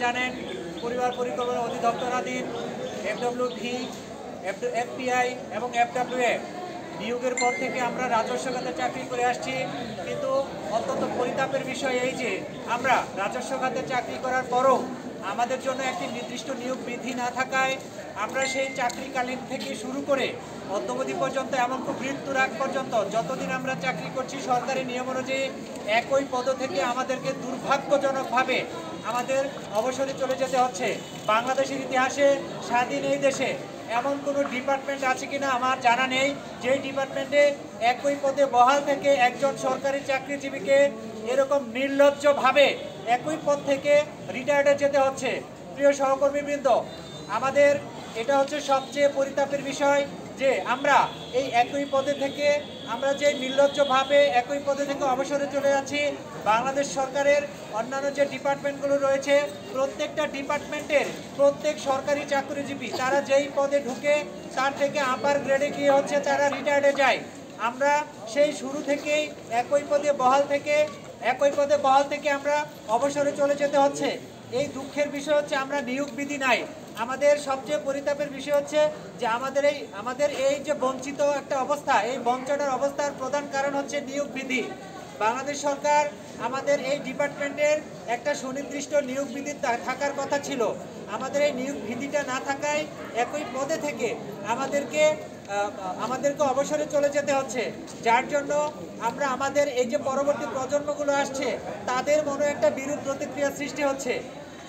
জানেন পরিবার পরিকল্পনা অধিদপ্তরাধীন FWV, FPI এবং FWA নিয়োগের পর থেকে আমরা রাজস্ব খাতে চাকরি করে আসছি, কিন্তু অত্যন্ত পরিতাপের বিষয় এই যে আমরা রাজস্ব খাতে চাকরি করার পরও আমাদের জন্য একটি নির্দিষ্ট নিয়োগ বিধি না থাকায় আমরা সেই চাকরিকালীন থেকে শুরু করে অদ্যাবধি পর্যন্ত এমনকি মৃত্যুর আগ পর্যন্ত যতদিন আমরা চাকরি করছি সরকারি নিয়ম অনুযায়ী একই পদ থেকে আমাদেরকে দুর্ভাগ্যজনকভাবে আমাদের অবসরে চলে যেতে হচ্ছে। বাংলাদেশের ইতিহাসে স্বাধীন এই দেশে এমন কোনো ডিপার্টমেন্ট আছে কিনা আমার জানা নেই যে ডিপার্টমেন্টে একই পদে বহাল থেকে একজন সরকারি চাকরিজীবীকে এরকম নির্লজ্জভাবে একই পদ থেকে রিটায়ার্ডে যেতে হচ্ছে। প্রিয় সহকর্মীবৃন্দ, আমাদের এটা হচ্ছে সবচেয়ে পরিতাপের বিষয় যে আমরা এই একই পদে থেকে আমরা যে নির্লজ্জভাবে একই পদে থেকে অবসরে চলে যাচ্ছি। বাংলাদেশ সরকারের অন্যান্য যে ডিপার্টমেন্টগুলো রয়েছে প্রত্যেকটা ডিপার্টমেন্টের প্রত্যেক সরকারি চাকরিজীবী তারা যেই পদে ঢুকে তার থেকে আপার গ্রেডে গিয়ে হচ্ছে তারা রিটায়ার্ডে যায়। আমরা সেই শুরু থেকেই একই পদে বহাল থেকে আমরা অবসরে চলে যেতে হচ্ছে। এই দুঃখের বিষয় হচ্ছে আমরা নিয়োগ বিধি নাই। আমাদের সবচেয়ে পরিতাপের বিষয় হচ্ছে যে আমাদের এই যে বঞ্চিত একটা অবস্থা, এই বঞ্চনার অবস্থার প্রধান কারণ হচ্ছে নিয়োগ বিধি। বাংলাদেশ সরকার আমাদের এই ডিপার্টমেন্টের একটা সুনির্দিষ্ট নিয়োগ বিধি থাকার কথা ছিল। আমাদের এই নিয়োগ বিধিটা না থাকায় একই পদে থেকে আমাদেরকে অবসরে চলে যেতে হচ্ছে, যার জন্য আমরা আমাদের এই যে পরবর্তী প্রজন্মগুলো আসছে তাদের মনে একটা বিরূপ প্রতিক্রিয়া সৃষ্টি হচ্ছে।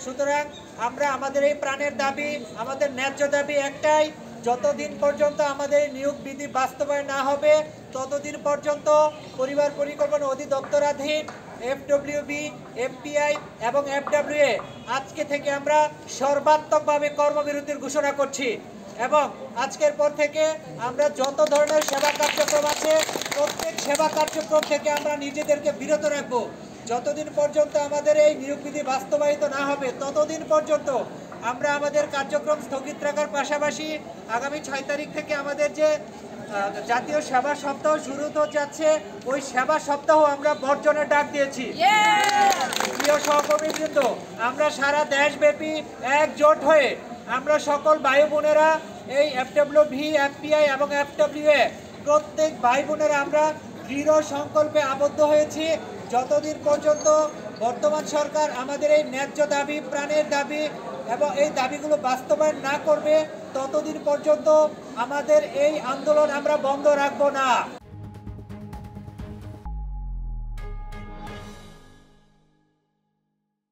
সুতরাং আমরা আমাদের এই প্রাণের দাবি, আমাদের ন্যায্য দাবি একটাই, যতদিন পর্যন্ত আমাদের নিয়োগ বিধি বাস্তবায়ন না হবে ততদিন পর্যন্ত পরিবার পরিকল্পনা অধিদপ্তরাধীন FWB, FPI এবং FWA আজকে থেকে আমরা সর্বাত্মকভাবে কর্মবিরতির ঘোষণা করছি এবং আজকের পর থেকে আমরা যত ধরনের সেবা কার্যক্রম আছে প্রত্যেক সেবা কার্যক্রম থেকে আমরা নিজেদেরকে বিরত রাখবো। যতদিন পর্যন্ত আমাদের এই নিয়োগ বিধি বাস্তবায়িত না হবে ততদিন পর্যন্ত আমরা আমাদের কার্যক্রম স্থগিত রাখার পাশাপাশি আগামী 6 তারিখ থেকে আমাদের যে জাতীয় সেবা সপ্তাহ শুরু হতে যাচ্ছে ওই সেবা সপ্তাহ আমরা বর্জনের ডাক দিয়েছি। প্রিয় সহকর্মীবৃন্দ, আমরা সারা দেশব্যাপী একজোট হয়ে আমরা সকল ভাই বোনেরা এই FWV, FPI এবং FWA প্রত্যেক ভাই বোনেরা আমরা দৃঢ় সংকল্পে আবদ্ধ হয়েছি। যতদিন পর্যন্ত বর্তমান সরকার আমাদের এই ন্যায্য দাবি, প্রাণের দাবি এবং এই দাবিগুলো বাস্তবায়ন না করবে ততদিন পর্যন্ত আমাদের এই আন্দোলন আমরা বন্ধ রাখবো না।